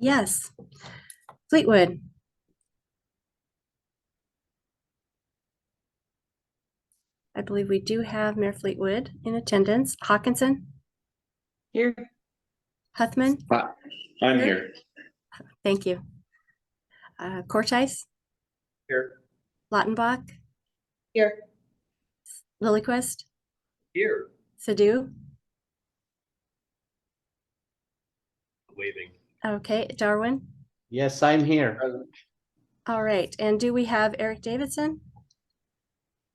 Yes. Fleetwood. I believe we do have Mayor Fleetwood in attendance. Hawkinson? Here. Huthman? I'm here. Thank you. Cortice? Here. Lautenbach? Here. Lilyquist? Here. Sadhu? Waving. Okay. Darwin? Yes, I'm here. All right. And do we have Eric Davidson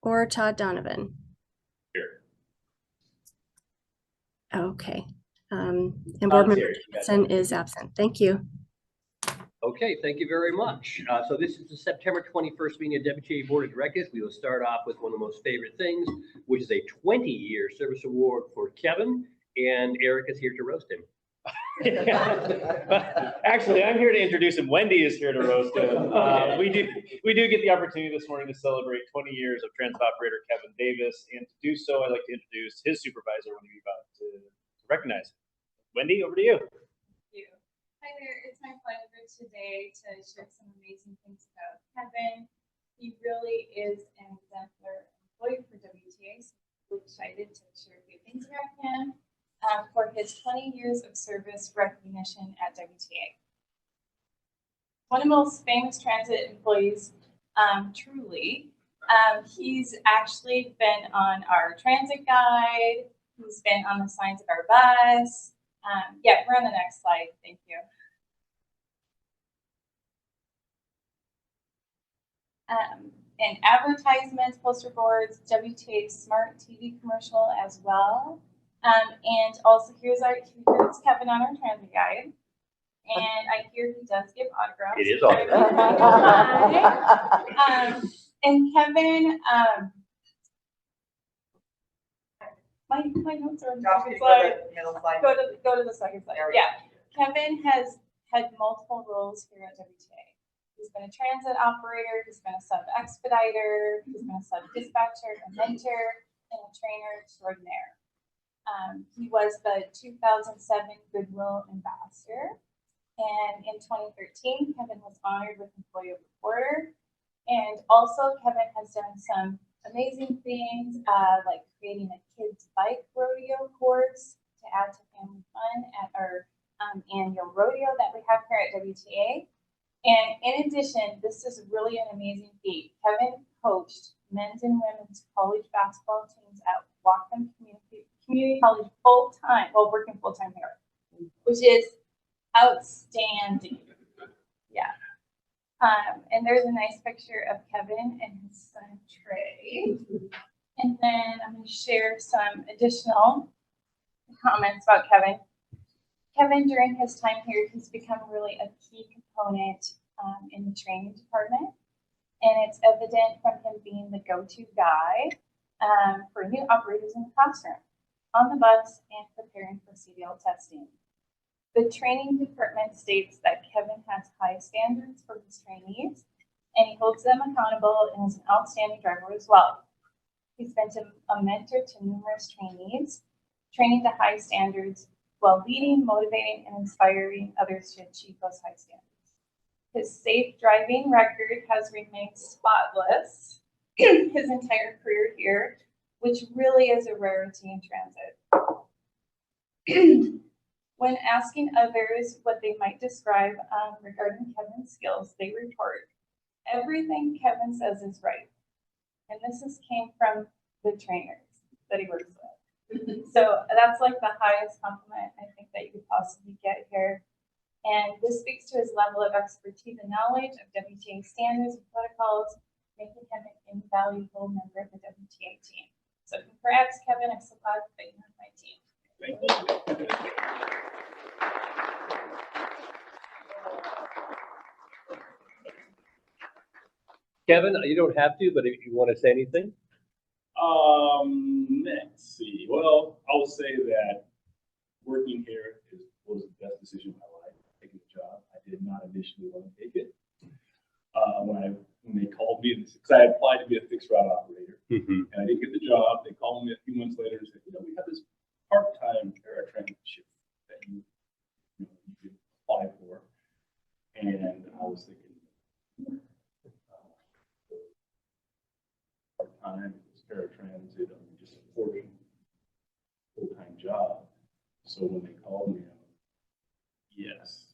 or Todd Donovan? Here. Okay. And Board Member Davidson is absent. Thank you. Okay, thank you very much. So this is the September 21st meeting of WTA Board of Directors. We will start off with one of the most favorite things, which is a 20-year service award for Kevin, and Eric is here to roast him. Actually, I'm here to introduce him. Wendy is here to roast him. We do get the opportunity this morning to celebrate 20 years of transit operator Kevin Davis, and to do so, I'd like to introduce his supervisor when he's about to recognize him. Wendy, over to you. Thank you. Hi there. It's my pleasure today to share some amazing things about Kevin. He really is an exemplar employee for WTA, so I'm really excited to share a few things about him. For his 20 years of service recognition at WTA. One of the most famous transit employees, truly. He's actually been on our transit guide. He's been on the signs of our bus. Yeah, we're on the next slide. Thank you. And advertisements, poster boards, WTA smart TV commercial as well. And also here's Kevin on our transit guide. And I hear he does give autographs. It is autographed. And Kevin, my notes are on the second slide. Go to the second slide. Yeah. Kevin has had multiple roles here at WTA. He's been a transit operator, he's been a sub expediter, he's been a sub dispatcher, a mentor, and a trainer extraordinaire. He was the 2007 Goodwill Ambassador. And in 2013, Kevin was honored with Employee of the Quarter. And also, Kevin has done some amazing things, like creating a kids' bike rodeo course to add to family fun at our annual rodeo that we have here at WTA. And in addition, this is really an amazing feat. Kevin coached men's and women's college basketball teams at Whatcom Community College full-time, well, working full-time here, which is outstanding. Yeah. And there's a nice picture of Kevin and his son, Trey. And then I'm going to share some additional comments about Kevin. Kevin, during his time here, he's become really a key component in the training department. And it's evident from him being the go-to guy for new operators in the classroom, on the bus, and preparing for CDL testing. The training department states that Kevin has high standards for his trainees, and he holds them accountable and is an outstanding driver as well. He's been a mentor to numerous trainees, training to high standards while leading, motivating, and inspiring others to achieve those high standards. His safe driving record has remained spotless his entire career here, which really is a rarity in transit. When asking others what they might describe regarding Kevin's skills, they retort, "Everything Kevin says is right." And this came from the trainers that he works with. So that's like the highest compliment I think that you could possibly get here. And this speaks to his level of expertise and knowledge of WTA standards and protocols, making him an invaluable member of the WTA team. So congrats, Kevin. I'm so glad that you're on my team. Thank you. Kevin, you don't have to, but if you want to say anything. Let's see. Well, I will say that working here was the best decision of my life. Taking the job, I did not initially want to take it. When they called me, because I applied to be a fixed route operator, and I didn't get the job. They called me a few months later and said, we have this part-time air transit shift that you could apply for. So when they called me, yes.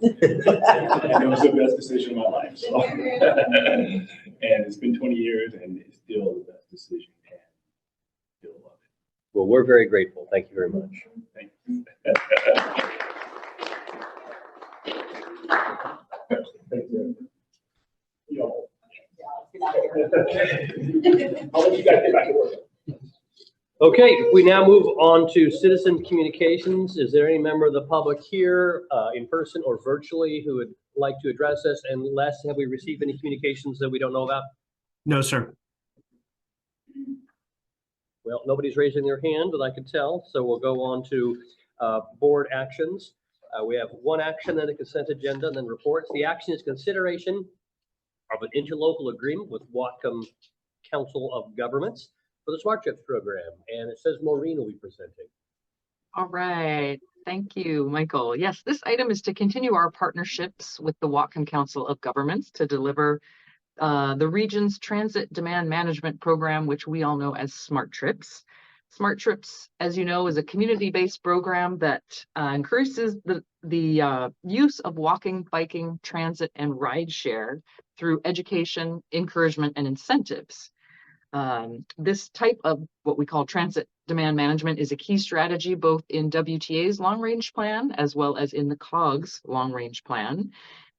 And it was the best decision of my life. So. And it's been 20 years and it's still the best decision. And still love it. Well, we're very grateful. Thank you very much. Thank you. Yo. I'll let you guys get back to work. Okay, we now move on to citizen communications. Is there any member of the public here in person or virtually who would like to address us? And Les, have we received any communications that we don't know about? No, sir. Well, nobody's raising their hand that I can tell, so we'll go on to board actions. We have one action, then a consent agenda, and then reports. The action is consideration of an interlocal agreement with Whatcom Council of Governments for the Smart Trips program, and it says Maureen will be presenting. All right, thank you, Michael. Yes, this item is to continue our partnerships with the Whatcom Council of Governments to deliver the region's transit demand management program, which we all know as Smart Trips. Smart Trips, as you know, is a community-based program that encourages the use of walking, biking, transit, and rideshare through education, encouragement, and incentives. This type of what we call transit demand management is a key strategy both in WTA's long-range plan as well as in the COG's long-range plan.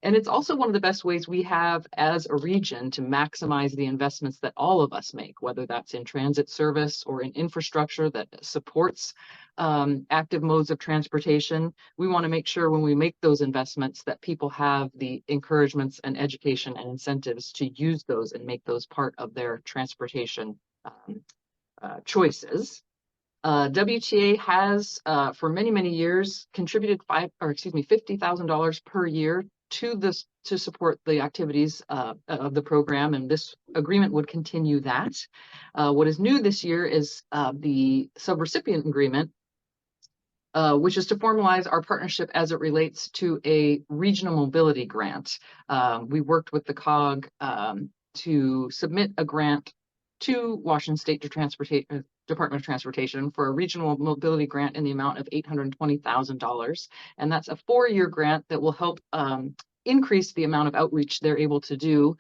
And it's also one of the best ways we have as a region to maximize the investments that all of us make, whether that's in transit service or in infrastructure that supports active modes of transportation. We want to make sure when we make those investments that people have the encouragements and education and incentives to use those and make those part of their transportation choices. WTA has for many, many years contributed $50,000 per year to support the activities of the program, and this agreement would continue that. What is new this year is the subrecipient agreement, which is to formalize our partnership as it relates to a regional mobility grant. We worked with the COG to submit a grant to Washington State Department of Transportation for a regional mobility grant in the amount of $820,000. And that's a 4-year grant that will help increase the amount of outreach they're able to do,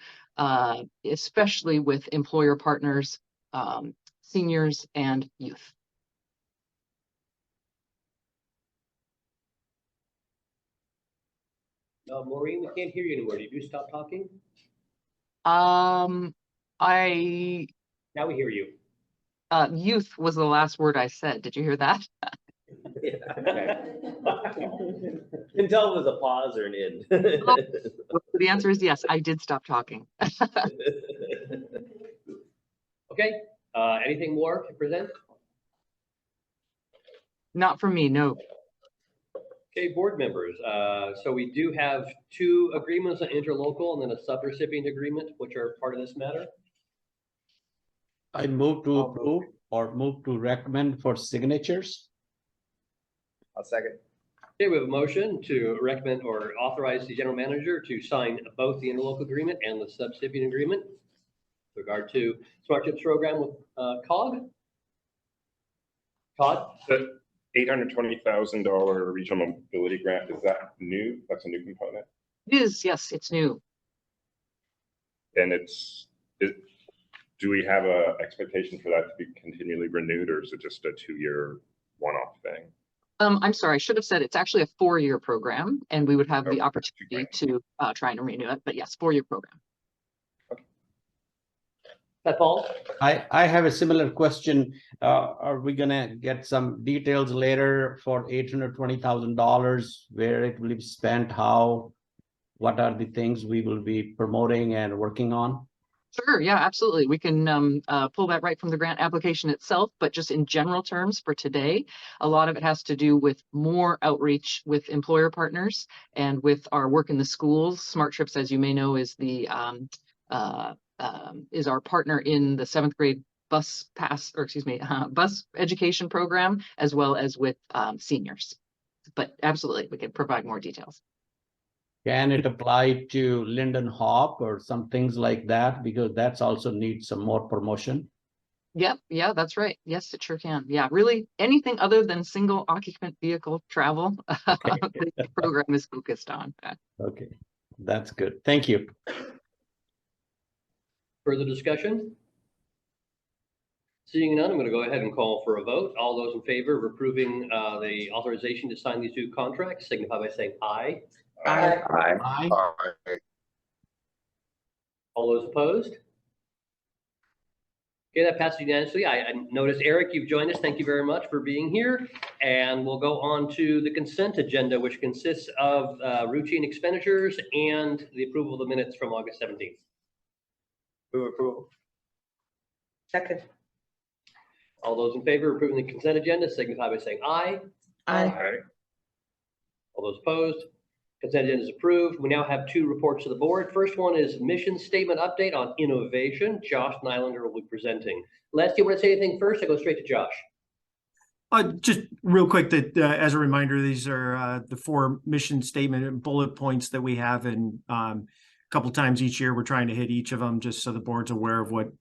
especially with employer partners, seniors, and youth. Maureen, we can't hear you anymore. Did you stop talking? Now we hear you. Youth was the last word I said. Did you hear that? Yeah, okay. Can tell it was a pause or an end. The answer is yes, I did stop talking. Okay, anything more to present? Not for me, no. Okay, board members. So we do have 2 agreements, an interlocal and then a subrecipient agreement, which are part of this matter. I move to approve or move to recommend for signatures. I'll second. Okay, we have a motion to recommend or authorize the general manager to sign both the interlocal agreement and the subrecipient agreement with regard to Smart Trips program with COG. Todd? The $820,000 regional mobility grant, is that new? That's a new component? It is, yes, it's new. And do we have a expectation for that to be continually renewed, or is it just a 2-year one-off thing? I'm sorry, I should have said it's actually a 4-year program, and we would have the Okay. opportunity to try and renew it, but yes, 4-year program. That Paul? I have a similar question. Are we gonna get some details later for $820,000, where it will be spent, how, what are the things we will be promoting and working on? Sure, yeah, absolutely. We can pull that right from the grant application itself, but just in general terms for today, a lot of it has to do with more outreach with employer partners and with our work in the schools. Smart Trips, as you may know, is is our partner in the 7th grade bus education program, as well as with seniors. But absolutely, we can provide more details. Can it apply to Linden Hop or some things like that? Because that's also needs some more promotion. Yep, yeah, that's right. Yes, it sure can. Yeah, really, anything other than single occupant vehicle travel, the program is focused on. Okay, that's good. Thank you. Further discussion? Seeing none, I'm going to go ahead and call for a vote. All those in favor of approving the authorization to sign these two contracts signify by saying aye. Aye. Aye. All those opposed? Okay, that passes unanimously. I noticed, Eric, you've joined us. Thank you very much for being here. And we'll go on to the consent agenda, which consists of routine expenditures and the approval of the minutes from August 17th. Move approval. Second. All those in favor of approving the consent agenda signify by saying aye. Aye. All those opposed? Consent agenda is approved. We now have two reports to the board. First one is mission statement update on innovation. Josh Nylander will be presenting. Les, do you want to say anything first? I go straight to Josh. Just real quick that as a reminder, these are the 4 mission statement and bullet points that we have, and a couple times each year we're trying to hit each of them just so the board's aware of what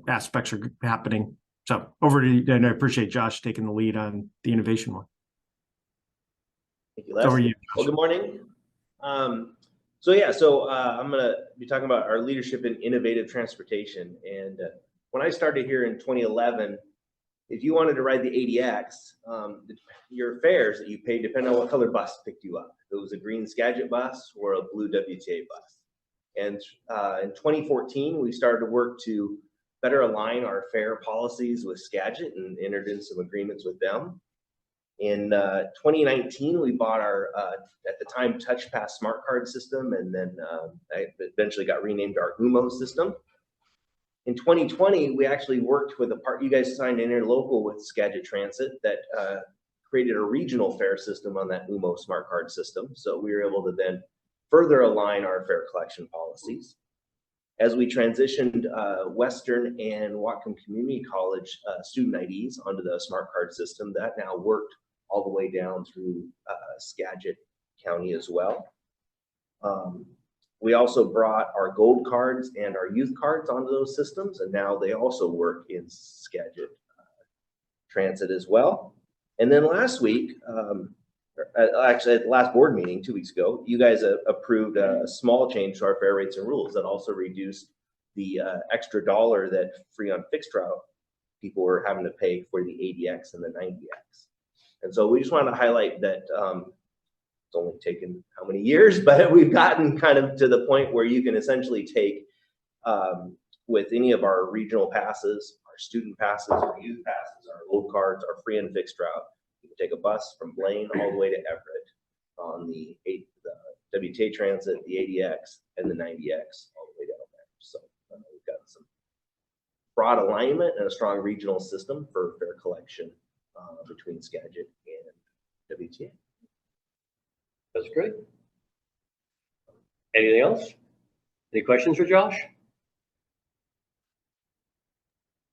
aspects are happening. So over to you, and I appreciate Josh taking the lead on the innovation one. Thank you, Les. Over to you, Well, good morning. I'm going to be talking about our leadership in innovative transportation. And when I started here in 2011, if you wanted to ride the ADX, your fares that you paid depended on what color bus picked you up. If it was a green Skagit bus or a blue WTA bus. And in 2014, we started to work to better align our fare policies with Skagit and entered in some agreements with them. In 2019, we bought our, at the time, TouchPass smart card system, and then eventually got renamed our UMO system. In 2020, we actually worked with you guys signed an interlocal with Skagit Transit that created a regional fare system on that UMO smart card system. So we were able to then further align our fare collection policies. As we transitioned Western and Whatcom Community College student IDs onto the smart card system, that now worked all the way down through Skagit County as well. We also brought our gold cards and our youth cards onto those systems, and now they also work in Skagit Transit as well. And then last week, actually at the last board meeting 2 weeks ago, you guys approved a small change to our fare rates and rules that also reduced the extra $1 that free on fixed route people were having to pay for the ADX and the 90X. And so we just wanted to highlight that it's only taken how many years, but we've gotten kind of to the point where you can essentially take with any of our regional passes, our student passes, our youth passes, our gold cards, our free and fixed route. You can take a bus from Blaine all the way to Everett on the WTA Transit, the ADX, and the 90X all the way down there. So we've got some broad alignment and a strong regional system for fare collection between Skagit and WTA. That's great. Anything else? Any questions for Josh?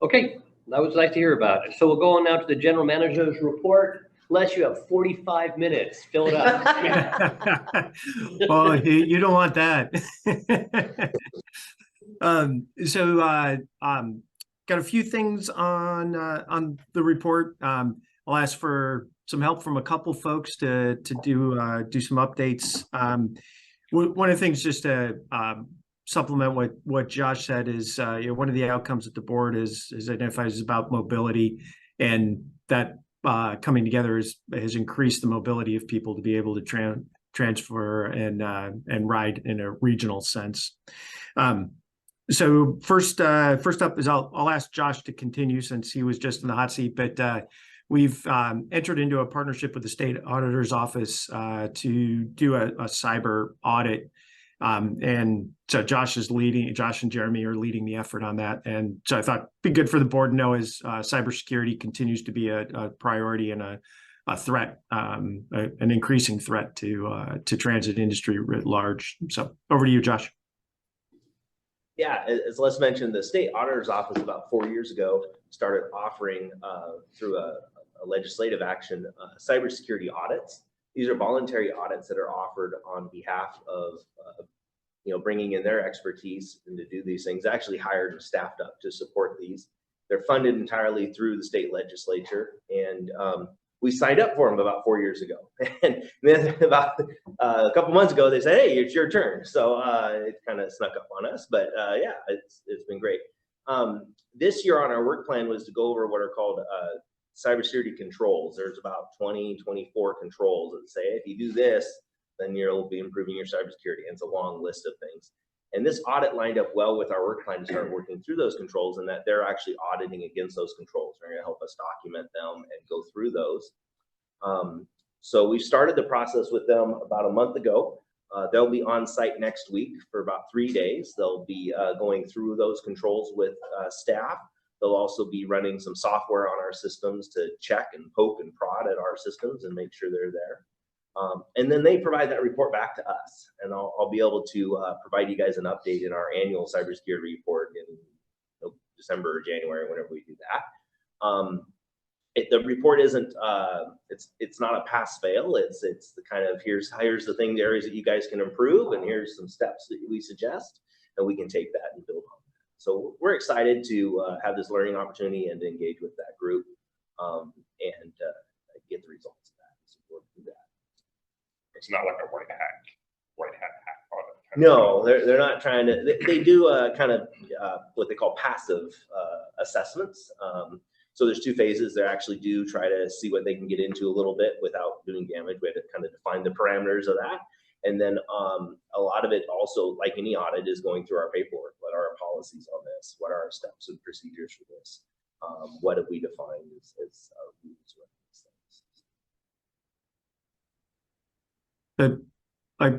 Okay, that was nice to hear about. So we'll go on now to the general manager's report. Les, you have 45 minutes. Fill it up. Well, you don't want that. Got a few things on the report. I'll ask for some help from a couple folks to do some updates. One of the things, just to supplement what Josh said, is one of the outcomes that the board is identified is about mobility, and that coming together has increased the mobility of people to be able to transfer and ride in a regional sense. So first up is I'll ask Josh to continue since he was just in the hot seat, but we've entered into a partnership with the state auditor's office to do a cyber audit. And so Josh and Jeremy are leading the effort on that. And so I thought it'd be good for the board to know as cybersecurity continues to be a priority and a threat, an increasing threat to transit industry writ large. So over to you, Josh. Yeah, as Les mentioned, the state auditor's office about 4 years ago started offering through a legislative action cybersecurity audits. These are voluntary audits that are offered on behalf of bringing in their expertise and to do these things. Actually hired and staffed up to support these. They're funded entirely through the state legislature, and we signed up for them about 4 years ago. And then about a couple months ago, they said, "Hey, it's your turn." So it kind of snuck up on us, but yeah, it's been great. This year on our work plan was to go over what are called cybersecurity controls. There's about 20, 24 controls that say, if you do this, then you'll be improving your cybersecurity. And it's a long list of things. And this audit lined up well with our work plan to start working through those controls, and that they're actually auditing against those controls. They're going to help us document them and go through those. So we started the process with them about a month ago. They'll be on site next week for about 3 days. They'll be going through those controls with staff. They'll also be running some software on our systems to check and poke and prod at our systems and make sure they're there. And then they provide that report back to us, and I'll be able to provide you guys an update in our annual cybersecurity report in December or January, whenever we do that. The report isn't it's not a pass fail. It's the kind of here's the thing, the areas that you guys can improve, and here's some steps that we suggest, and we can take that and build on that. So we're excited to have this learning opportunity and to engage with that group and get the results of that. So we'll do that. It's not like a white hat audit. No, they're not trying to. They do kind of what they call passive assessments. So there's 2 phases. They actually do try to see what they can get into a little bit without doing damage. We had to kind of define the parameters of that. And then a lot of it also, like any audit, is going through our paperwork. What are our policies on this? What are our steps and procedures for this? What have we defined as our rules with these things? I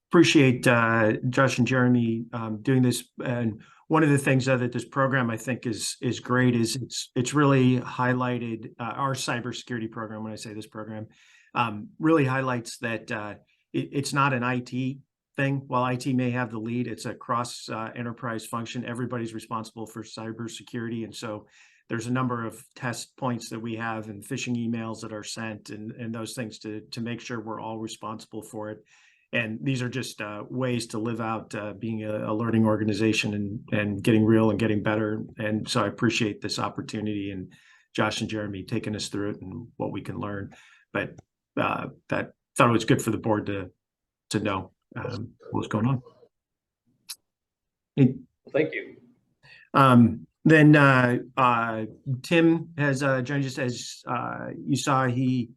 appreciate Josh and Jeremy doing this. And one of the things that this program I think is great is it's really highlighted our cybersecurity program. When I say this program, really highlights that it's not an IT thing. While IT may have the lead, it's a cross enterprise function. Everybody's responsible for cybersecurity, and so there's a number of test points that we have and phishing emails that are sent and those things to make sure we're all responsible for it. And these are just ways to live out being a learning organization and getting real and getting better. And so I appreciate this opportunity and Josh and Jeremy taking us through it and what we can learn. But that thought it was good for the board to know what's going on. Thank you. Then Tim has joined us. As you saw, he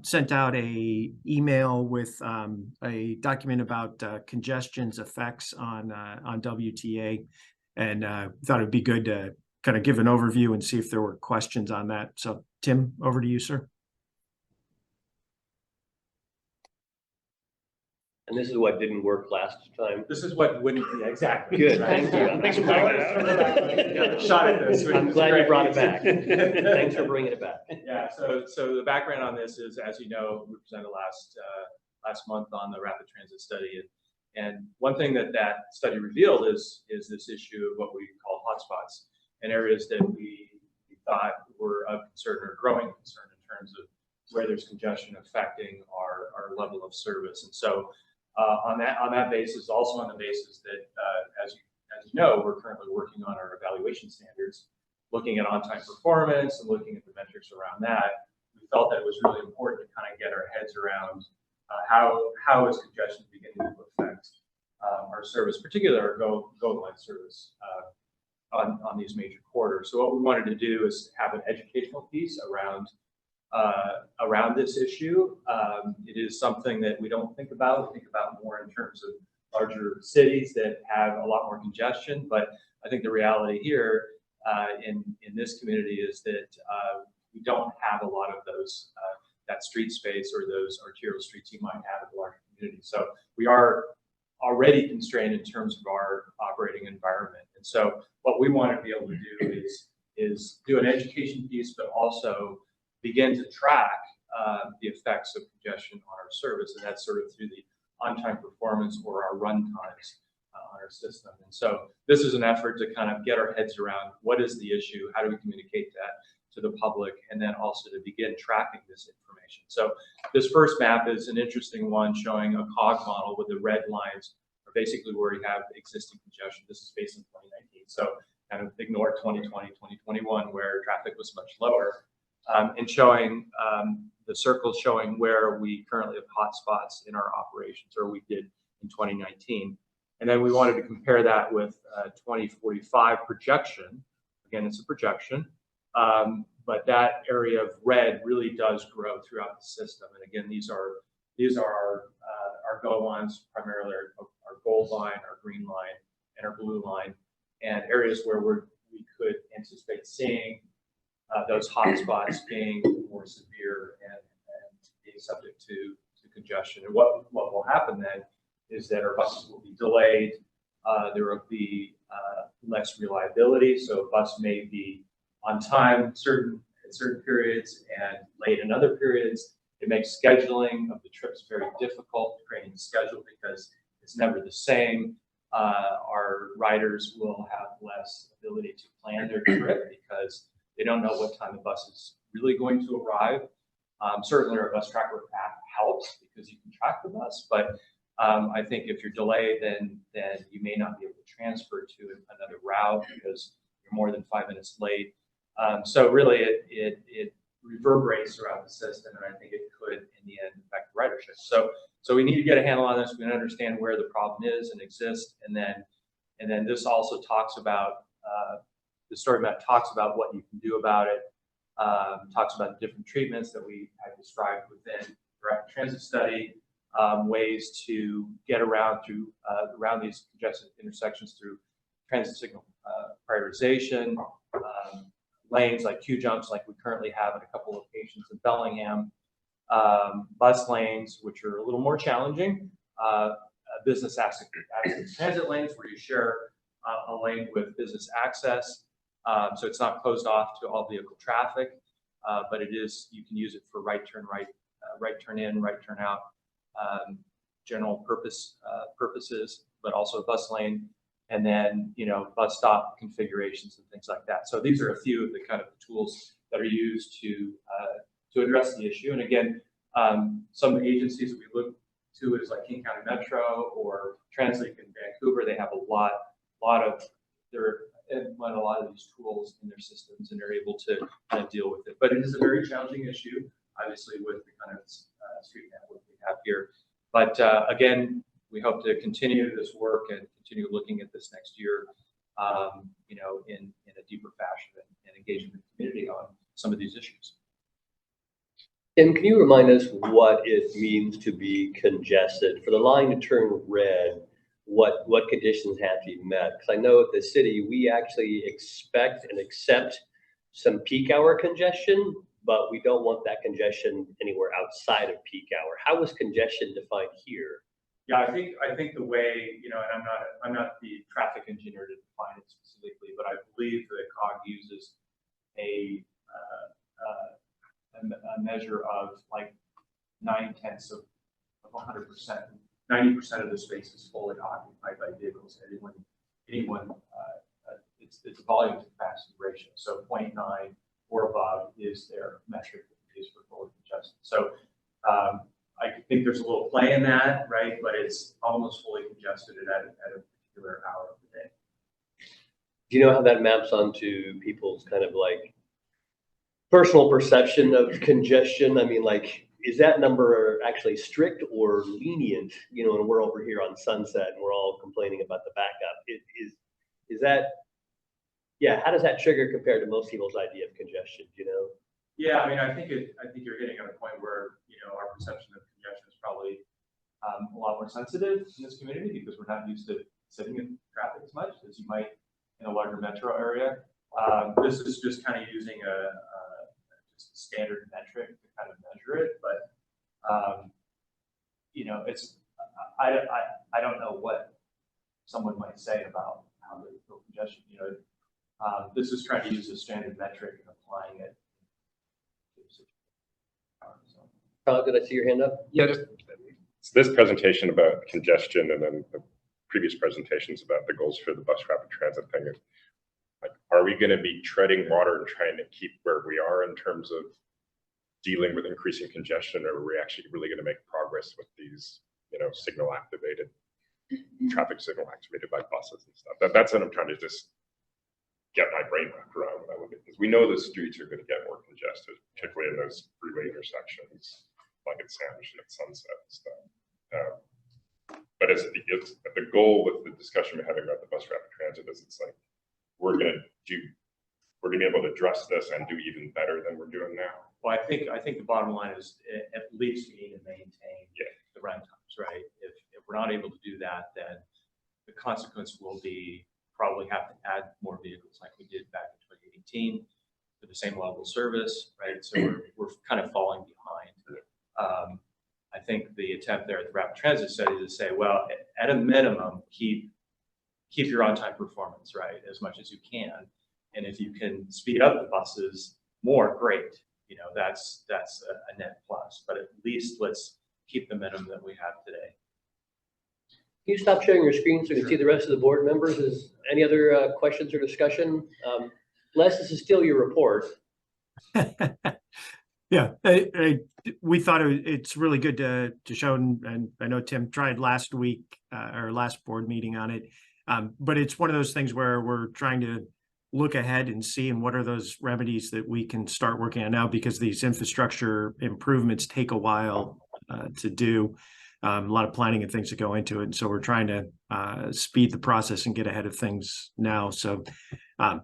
sent out a email with a document about congestion's effects on WTA, and thought it'd be good to kind of give an overview and see if there were questions on that. So Tim, over to you, sir. And this is what didn't work last time. This is what wouldn't, yeah, exactly. Good, thank you. Thanks for bringing it up. Shot at this. I'm glad you brought it back. Thanks for bringing it back. Yeah, so the background on this is, as you know, we presented last month on the rapid transit study, and one thing that study revealed is this issue of what we call hotspots, and areas that we thought were of concern or growing concern in terms of where there's congestion affecting our level of service. And so on that basis, also on the basis that as you know, we're currently working on our evaluation standards, looking at on-time performance and looking at the metrics around that. We felt that it was really important to kind of get our heads around how is congestion beginning to affect our service, particularly our go line service on these major corridors. So what we wanted to do is have an educational piece around this issue. It is something that we don't think about. We think about more in terms of larger cities that have a lot more congestion, but I think the reality here in this community is that we don't have a lot of those that street space or those arterial streets you might have in a larger community. So we are already constrained in terms of our operating environment. And so what we want to be able to do is do an education piece, but also begin to track the effects of congestion on our service, and that's sort of through the on-time performance or our run times on our system. And so this is an effort to kind of get our heads around what is the issue, how do we communicate that to the public, and then also to begin tracking this information. So this first map is an interesting one showing a COG model with the red lines are basically where we have existing congestion. This is based in 2019. So kind of ignore 2020, 2021, where traffic was much lower, and showing the circles showing where we currently have hotspots in our operations, or we did in 2019. And then we wanted to compare that with 2045 projection. Again, it's a projection, but that area of red really does grow throughout the system. And again, these are our go lines, primarily our gold line, our green line, and our blue line, and areas where we could anticipate seeing those hotspots being more severe and being subject to congestion. And what will happen then is that our buses will be delayed. There will be less reliability. So a bus may be on time at certain periods and late in other periods. It makes scheduling of the trips very difficult, creating a schedule, because it's never the same. Our riders will have less ability to plan their trip because they don't know what time the bus is really going to arrive. Certainly our bus tracker app helps because you can track the bus, but I think if you're delayed, then you may not be able to transfer to another route because you're more than 5 minutes late. So really it reverberates throughout the system, and I think it could in the end affect ridership. So we need to get a handle on this. We understand where the problem is and exists, and then this also talks about the story map talks about what you can do about it. Talks about the different treatments that we have described within the rapid transit study, ways to get around these congested intersections through transit signal prioritization, lanes like queue jumps like we currently have at a couple locations in Bellingham, bus lanes, which are a little more challenging, business access transit lanes where you share a lane with business access. So it's not closed off to all vehicle traffic, but it is, you can use it for right turn in, right turn out, general purposes, but also a bus lane, and then, bus stop configurations and things like that. So these are a few of the kind of tools that are used to address the issue. And again, some agencies that we look to is like King County Metro or TransLink in Vancouver. They have a lot of these tools in their systems, and they're able to kind of deal with it. But it is a very challenging issue, obviously, with the kind of street network we have here. But again, we hope to continue this work and continue looking at this next year, in a deeper fashion and engaging the community on some of these issues. And can you remind us what it means to be congested? For the line to turn red, what conditions have to be met? Because I know at the city, we actually expect and accept some peak hour congestion, but we don't want that congestion anywhere outside of peak hour. How is congestion defined here? Yeah, I think the way, and I'm not the traffic engineer to define it specifically, but I believe that COG uses a measure of like 9/10 of 100%. 90% of the space is fully occupied by vehicles. Anyone, it's a volume to capacity ratio. So 0.9 or above is their metric that is for fully congested. So I think there's a little play in that, right? But it's almost fully congested at a particular hour of the day. Do you know how that maps onto people's kind of like personal perception of congestion? I mean, like, is that number actually strict or lenient? And we're over here on Sunset and we're all complaining about the backup. Is that, how does that trigger compared to most people's idea of congestion, Yeah, I mean, I think you're hitting on a point where, our perception of congestion is probably a lot more sensitive in this community because we're not used to sitting in traffic as much as you might in a larger metro area. This is just kind of using just a standard metric to kind of measure it, but it's I don't know what someone might say about how they feel congestion. This is trying to use a standard metric and applying it. Carl, did I see your hand up? Yeah, just this presentation about congestion and then the previous presentations about the goals for the bus rapid transit thing. Like, are we going to be treading water and trying to keep where we are in terms of dealing with increasing congestion, or are we actually really going to make progress with these, traffic signal activated by buses and stuff? That's what I'm trying to just get my brain wrapped around when I look at this. We know the streets are going to get more congested, particularly in those freeway intersections, like at Sandwich and at Sunset and stuff. But it's the goal with the discussion we're having about the bus rapid transit is it's like we're going to be able to address this and do even better than we're doing now. Well, I think the bottom line is at least we need to maintain the run times, right? If we're not able to do that, then the consequence will be probably have to add more vehicles like we did back in 2018 for the same level of service, right? So we're kind of falling behind. I think the attempt there at the rapid transit study is to say, well, at a minimum, keep your on-time performance, right, as much as you can. And if you can speed up the buses more, great. You know, that's a net plus. But at least let's keep the minimum that we have today. Can you stop sharing your screen so you can see the rest of the board members? Is any other questions or discussion? Les, this is still your report. Yeah, we thought it's really good to show, and I know Tim tried last week or last board meeting on it, but it's one of those things where we're trying to look ahead and see and what are those remedies that we can start working on now, because these infrastructure improvements take a while to do. A lot of planning and things that go into it. And so we're trying to speed the process and get ahead of things now. So I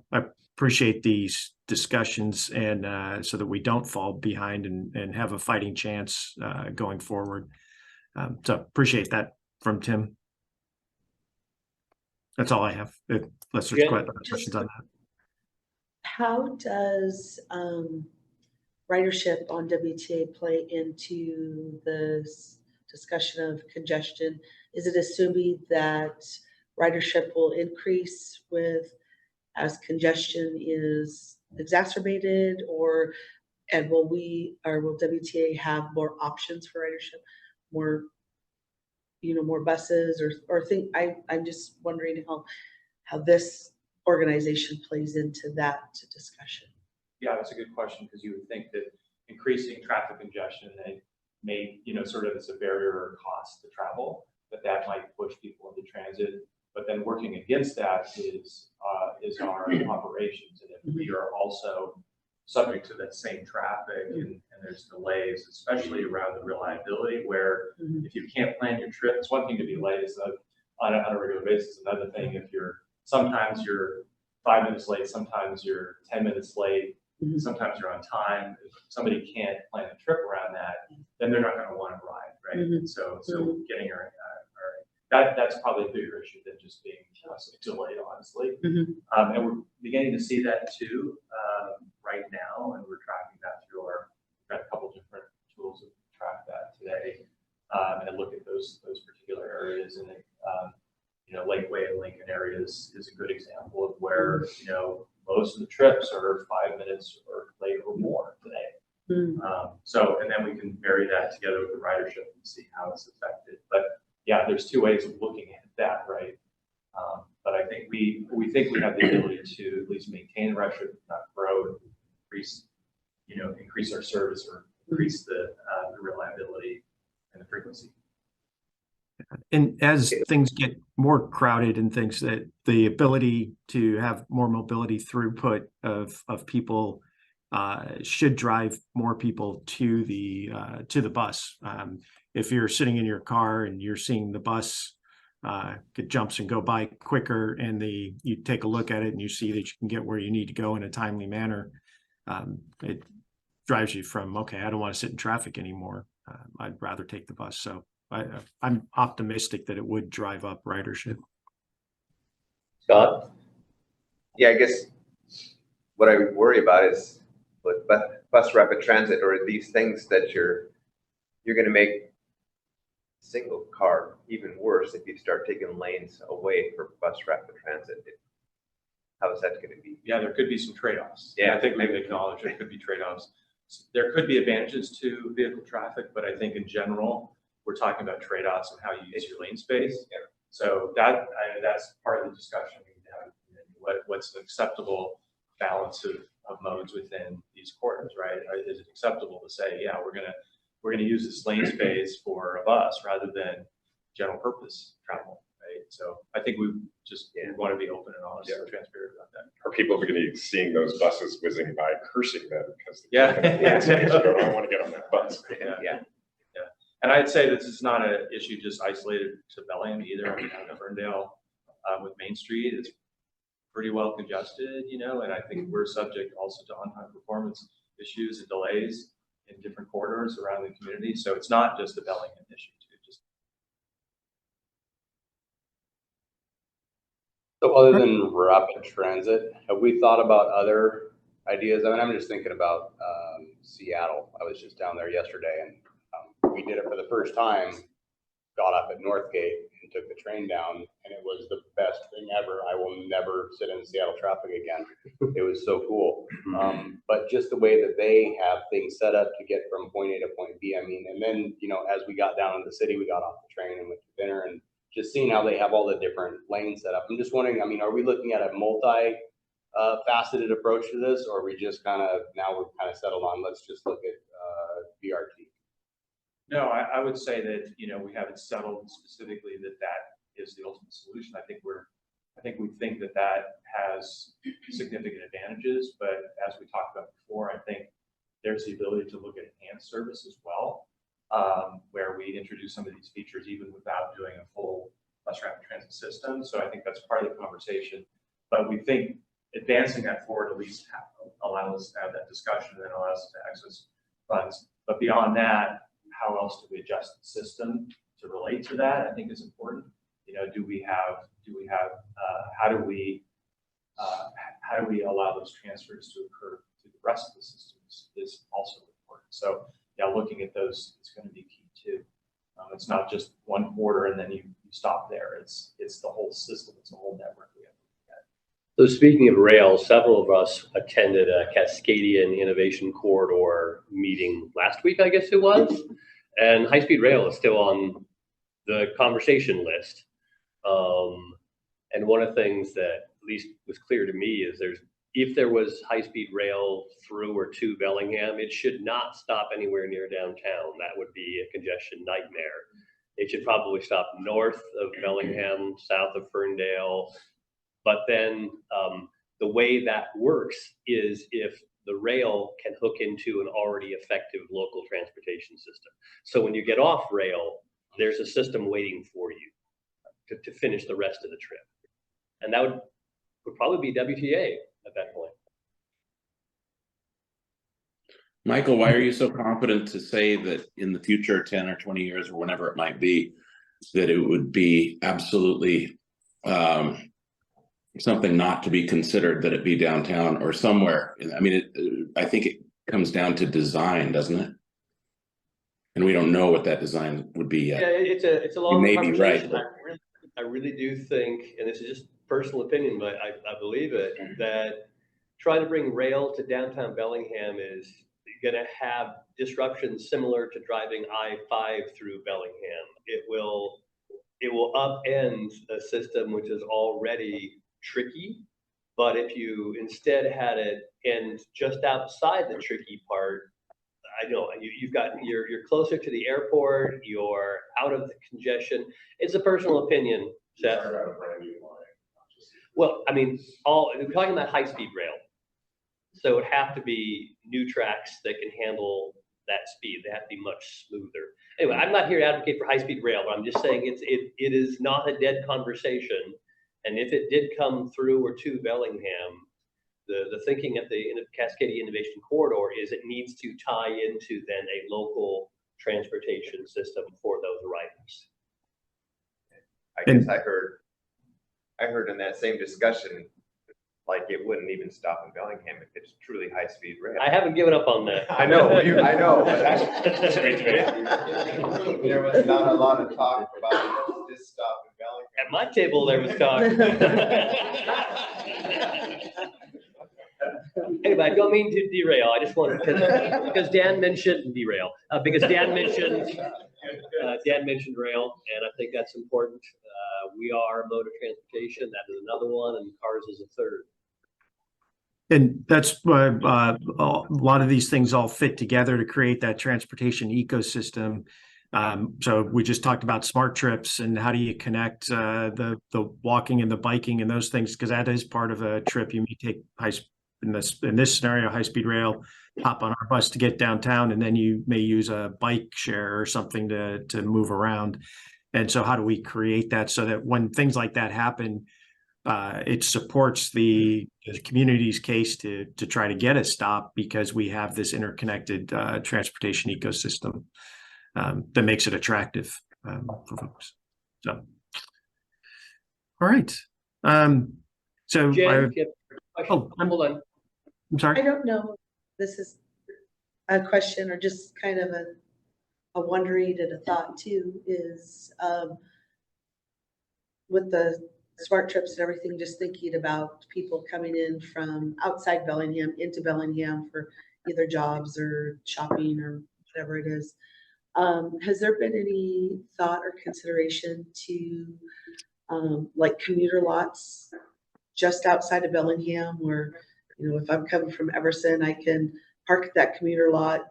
appreciate these discussions and so that we don't fall behind and have a fighting chance going forward. So appreciate that from Tim. That's all I have. Unless there's questions on that. How does ridership on WTA play into this discussion of congestion? Is it assuming that ridership will increase as congestion is exacerbated, or will WTA have more options for ridership, more buses or I'm just wondering how this organization plays into that discussion. Yeah, that's a good question, because you would think that increasing traffic congestion may, sort of as a barrier or cost to travel, that might push people into transit. But then working against that is our operations. And if we are also subject to that same traffic and there's delays, especially around the reliability, where if you can't plan your trip, it's one thing to be late on a regular basis. Another thing, if sometimes you're 5 minutes late, sometimes you're 10 minutes late, sometimes you're on time. If somebody can't plan a trip around that, then they're not going to want to ride, right? And so getting that's probably a bigger issue than just being delayed, honestly. And we're beginning to see that too right now, and we're tracking that through we've got a couple different tools that track that today and look at those particular areas. And Lakeway and Lincoln areas is a good example of where most of the trips are 5 minutes or late or more today. And then we can marry that together with the ridership and see how it's affected. But yeah, there's two ways of looking at that, right? But I think we think we have the ability to at least maintain the ridership, not grow, increase our service or increase the reliability and the frequency. And as things get more crowded and things, that the ability to have more mobility throughput of people should drive more people to the bus. If you're sitting in your car and you're seeing the bus it jumps and go by quicker, and you take a look at it and you see that you can get where you need to go in a timely manner, it drives you from, okay, I don't want to sit in traffic anymore. I'd rather take the bus. So I'm optimistic that it would drive up ridership. Scott? Yeah, I guess what I would worry about is with bus rapid transit or these things that you're going to make single car even worse if you start taking lanes away for bus rapid transit. How is that going to be? Yeah, there could be some trade-offs. Yeah, I think we've acknowledged there could be trade-offs. There could be advantages to vehicle traffic, but I think in general, we're talking about trade-offs and how you use your lane space. Yeah. So that's part of the discussion we need to have. What's an acceptable balance of modes within these corridors, right? Is it acceptable to say, yeah, we're gonna use this lane space for a bus rather than general purpose travel, right? So I think we want to be open and honest and transparent about that. Are people going to be seeing those buses whizzing by cursing them because Yeah. I want to get on that bus. Yeah. And I'd say this is not an issue just isolated to Bellingham either. I mean, out of Ferndale with Main Street, it's pretty well congested, you know, and I think we're subject also to on-time performance issues and delays in different corridors around the community. So it's not just a Bellingham issue too. So other than rapid transit, have we thought about other ideas? I mean, I'm just thinking about Seattle. I was just down there yesterday, and we did it for the first time, got up at Northgate and took the train down, and it was the best thing ever. I will never sit in Seattle traffic again. It was so cool. But just the way that they have things set up to get from point A to point B, I mean, and then, you know, as we got down in the city, we got off the train and went to dinner, and just seeing how they have all the different lanes set up. I'm just wondering, I mean, are we looking at a multi-faceted approach to this, or are we just kind of, now we're kind of settled on, let's just look at BRT? No, I would say that, you know, we haven't settled specifically that is the ultimate solution. I think we think that has significant advantages, but as we talked about before, I think there's the ability to look at enhanced service as well, where we introduce some of these features even without doing a full bus rapid transit system. So I think that's part of the conversation, but we think advancing that forward at least allow us to have that discussion and allow us to access funds. But beyond that, how else do we adjust the system to relate to that? I think is important. You know, how do we allow those transfers to occur to the rest of the systems is also important. So yeah, looking at those is going to be key too. It's not just one quarter and then you stop there. It's the whole system. It's a whole network we have to look at. So speaking of rail, several of us attended a Cascadian Innovation Corridor meeting last week, I guess it was. And high-speed rail is still on the conversation list. And one of the things that at least was clear to me is if there was high-speed rail through or to Bellingham, it should not stop anywhere near downtown. That would be a congestion nightmare. It should probably stop north of Bellingham, south of Ferndale. But then the way that works is if the rail can hook into an already effective local transportation system. So when you get off rail, there's a system waiting for you to finish the rest of the trip. And that would probably be WTA at that point. Michael, why are you so confident to say that in the future, 10 or 20 years or whenever it might be, that it would be absolutely something not to be considered that it be downtown or somewhere? I mean, I think it comes down to design, doesn't it? And we don't know what that design would be yet. Yeah, it's a long conversation. Right, I really do think, and this is just personal opinion, but I believe it, that trying to bring rail to downtown Bellingham is going to have disruptions similar to driving I-5 through Bellingham. It will upend a system which is already tricky, but if you instead had it end just outside the tricky part, I know you're closer to the airport, you're out of the congestion. It's a personal opinion, Seth. Well, I mean, we're talking about high-speed rail, so it would have to be new tracks that can handle that speed. They have to be much smoother. Anyway, I'm not here to advocate for high-speed rail, but I'm just saying it is not a dead conversation. And if it did come through or to Bellingham, the thinking at the Cascadia Innovation Corridor is it needs to tie into then a local transportation system for those riders. I guess I heard in that same discussion, like it wouldn't even stop in Bellingham if it's truly high-speed rail. I haven't given up on that. I know, I know. But there was not a lot of talk about this stop in Bellingham. At my table, there was talk. Anyway, I don't mean to derail. I just wanted to, because Dan mentioned derail, because Dan mentioned rail, and I think that's important. We are a mode of transportation. That is another one, and cars is a third. And that's why a lot of these things all fit together to create that transportation ecosystem. So we just talked about smart trips and how do you connect the walking and the biking and those things, because that is part of a trip. You may take in this scenario, high-speed rail, hop on our bus to get downtown, and then you may use a bike share or something to move around. And so how do we create that so that when things like that happen, it supports the community's case to try to get a stop, because we have this interconnected transportation ecosystem that makes it attractive for folks. So, all right. So Jen, you have a question? Hold on. I'm sorry. I don't know. This is a question or just kind of a wondering and a thought too, is with the smart trips and everything, just thinking about people coming in from outside Bellingham into Bellingham for either jobs or shopping or whatever it is. Has there been any thought or consideration to like commuter lots just outside of Bellingham, where, you know, if I'm coming from Everson, I can park at that commuter lot,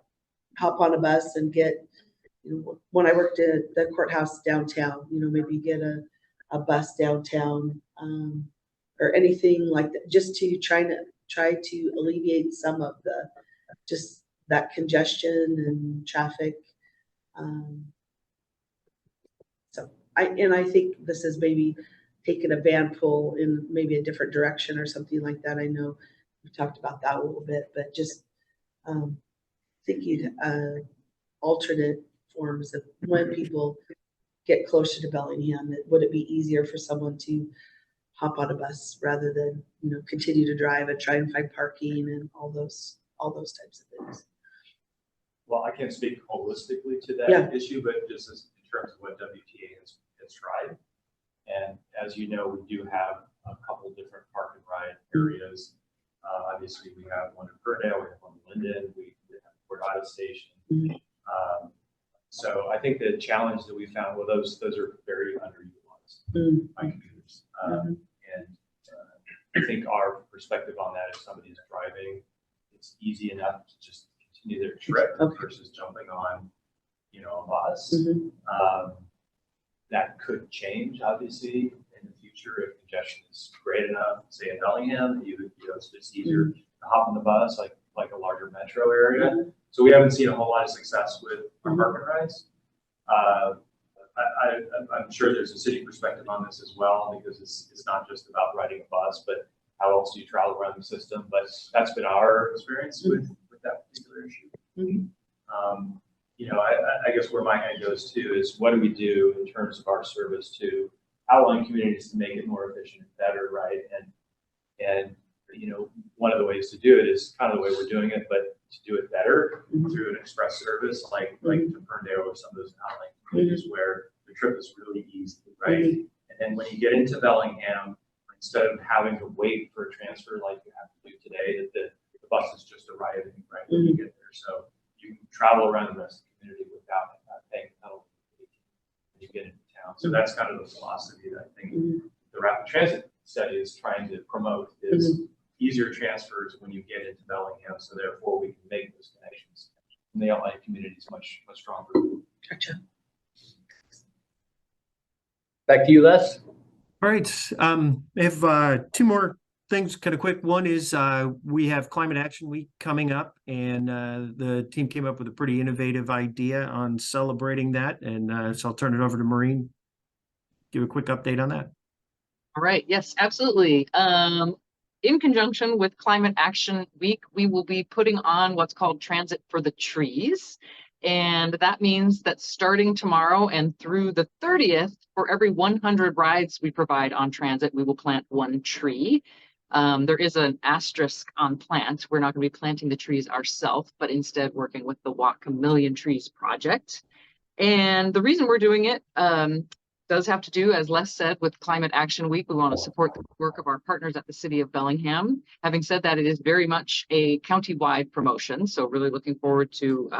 hop on a bus and get, you know, when I worked at the courthouse downtown, you know, maybe get a bus downtown, or anything like that, just to try to alleviate some of the, just that congestion and traffic. So I think this is maybe taking a van pull in maybe a different direction or something like that. I know we've talked about that a little bit, but just thinking alternate forms of when people get closer to Bellingham, would it be easier for someone to hop on a bus rather than, you know, continue to drive and try and find parking and all those types of things? Well, I can't speak holistically to that issue, but just in terms of what WTA has tried. And as you know, we do have a couple different park and ride areas. Obviously, we have one in Ferndale, we have one in Linden, we have Port Ottawa Station. So I think the challenge that we found, well, those are very underutilized by commuters. And I think our perspective on that, if somebody's driving, it's easy enough to just continue their trip versus jumping on, you know, a bus. That could change, obviously, in the future if congestion is great enough. Say in Bellingham, you know, it's easier to hop on the bus, like a larger metro area. So we haven't seen a whole lot of success with our park and rides. I'm sure there's a city perspective on this as well, because it's not just about riding a bus, but how else do you travel around the system? But that's been our experience with that particular issue. You know, I guess where my head goes to is, what do we do in terms of our service to outlying communities to make it more efficient and better, right? And you know, one of the ways to do it is kind of the way we're doing it, but to do it better through an express service, like to Ferndale or some of those outlying communities where the trip is really easy, right? And then when you get into Bellingham, instead of having to wait for a transfer like you have to do today, that the bus is just arriving right when you get there. So you can travel around the rest of the community without paying a penalty when you get into town. So that's kind of the philosophy that I think the rapid transit study is trying to promote, is easier transfers when you get into Bellingham. So therefore we can make those connections and the outlying community is much stronger. Gotcha. Back to you, Les. All right. I have two more things kind of quick. One is we have Climate Action Week coming up, and the team came up with a pretty innovative idea on celebrating that. And so I'll turn it over to Maureen, give a quick update on that. All right. Yes, absolutely. In conjunction with Climate Action Week, we will be putting on what's called Transit for the Trees. And that means that starting tomorrow and through the 30th, for every 100 rides we provide on transit, we will plant one tree. There is an asterisk on plant. We're not going to be planting the trees ourselves, but instead working with the Whatcom Million Trees project. And the reason we're doing it does have to do, as Les said, with Climate Action Week. We want to support the work of our partners at the City of Bellingham. Having said that, it is very much a county-wide promotion, so really looking forward to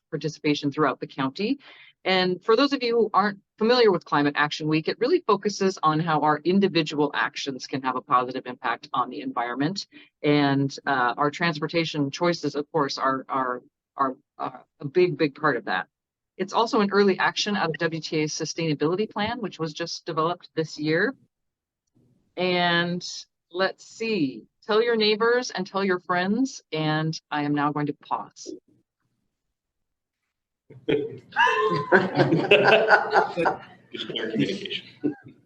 participation throughout the county. And for those of you who aren't familiar with Climate Action Week, it really focuses on how our individual actions can have a positive impact on the environment. And our transportation choices, of course, are a big part of that. It's also an early action out of WTA's sustainability plan, which was just developed this year. And let's see, tell your neighbors and tell your friends, and I am now going to pause. Good clear communication.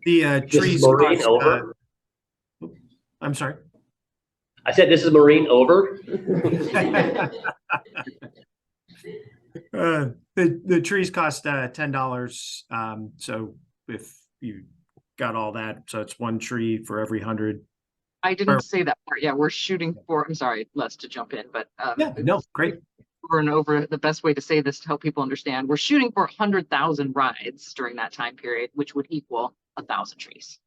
The trees Maureen cost, over. I'm sorry. I said, this is Maureen over. The trees cost $10. So if you got all that, so it's one tree for every 100. I didn't say that part. Yeah, we're shooting for, I'm sorry, Les, to jump in, but Yeah, no, great. over and over, the best way to say this to help people understand, we're shooting for 100,000 rides during that time period, which would equal 1,000 trees.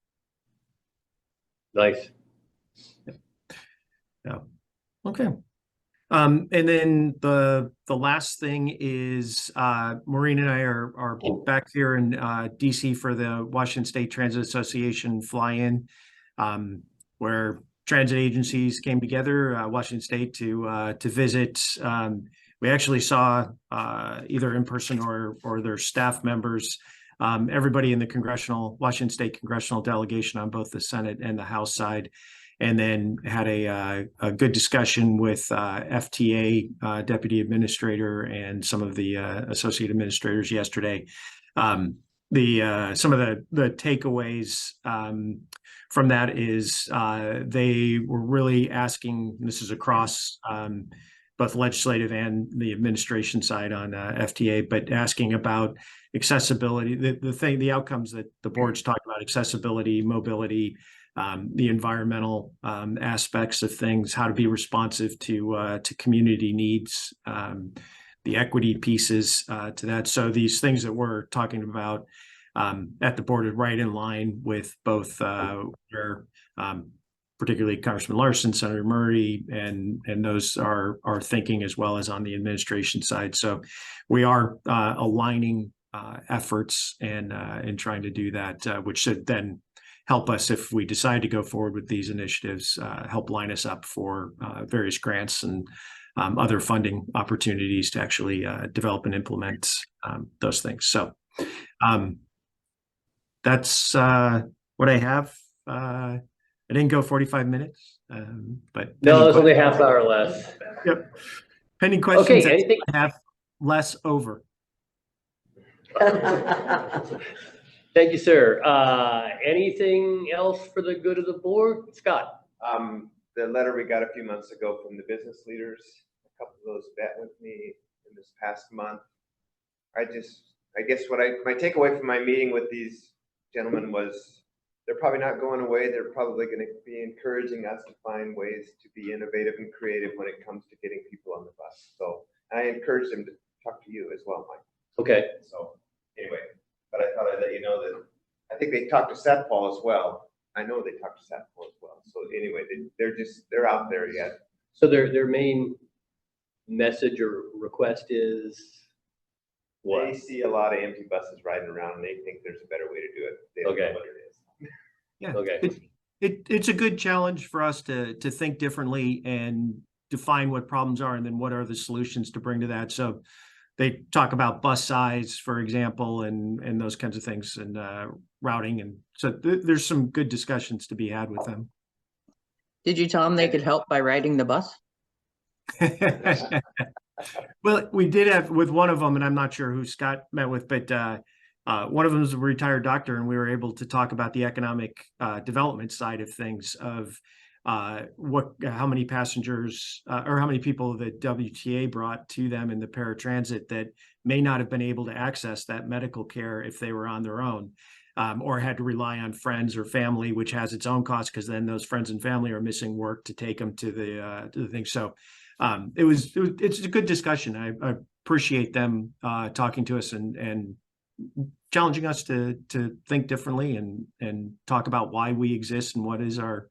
Nice. Yeah. Okay. And then the last thing is Maureen and I are back here in DC for the Washington State Transit Association fly-in, where transit agencies came together, Washington State to visit. We actually saw either in person or their staff members, everybody in the Washington State congressional delegation on both the Senate and the House side. And then had a good discussion with FTA deputy administrator and some of the associate administrators yesterday. Some of the takeaways from that is they were really asking, and this is across both legislative and the administration side on FTA, but asking about accessibility, the outcomes that the board's talked about: accessibility, mobility, the environmental aspects of things, how to be responsive to community needs, the equity pieces to that. So these things that we're talking about at the board are right in line with both where particularly Congressman Larson, Senator Murray, and those are thinking, as well as on the administration side. So we are aligning efforts and trying to do that, which should then help us, if we decide to go forward with these initiatives, help line us up for various grants and other funding opportunities to actually develop and implement those things. So that's what I have. I didn't go 45 minutes, but no, it's only a half hour less. Yep. Pending questions. Okay, anything? I have less over. Thank you, sir. Anything else for the good of the board? Scott? The letter we got a few months ago from the business leaders, a couple of those met with me in this past month. I guess my takeaway from my meeting with these gentlemen was they're probably not going away. They're probably going to be encouraging us to find ways to be innovative and creative when it comes to getting people on the bus. So I encourage them to talk to you as well, Mike. Okay. So anyway, but I thought I'd let you know that I think they talked to Seth Paul as well. I know they talked to Seth Paul as well. So anyway, they're out there yet. So their main message or request is what? They see a lot of empty buses riding around and they think there's a better way to do it. They don't know what it is. Yeah. Okay. It's a good challenge for us to think differently and define what problems are, and then what are the solutions to bring to that. So they talk about bus size, for example, and those kinds of things, and routing. And so there's some good discussions to be had with them. Did you tell them they could help by riding the bus? Well, we did have with one of them, and I'm not sure who Scott met with, but one of them is a retired doctor, and we were able to talk about the economic development side of things, of how many passengers or how many people that WTA brought to them in the paratransit that may not have been able to access that medical care if they were on their own, or had to rely on friends or family, which has its own cost, because then those friends and family are missing work to take them to the thing. So it's a good discussion. I appreciate them talking to us and challenging us to think differently and talk about why we exist and what is our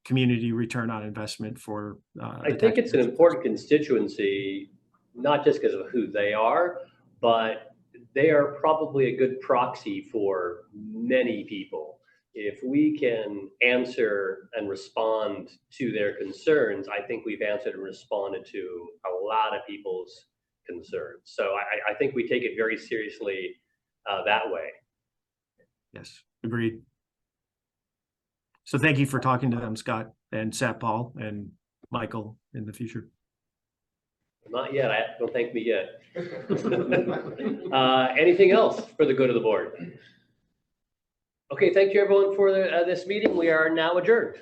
community return on investment for. I think it's an important constituency, not just because of who they are, but they are probably a good proxy for many people. If we can answer and respond to their concerns, I think we've answered and responded to a lot of people's concerns. So I think we take it very seriously that way. Yes, agreed. So thank you for talking to them, Scott and Sat Paul and Michael in the future. Not yet. Don't thank me yet. Anything else for the good of the board? Okay, thank you everyone for this meeting. We are now adjourned.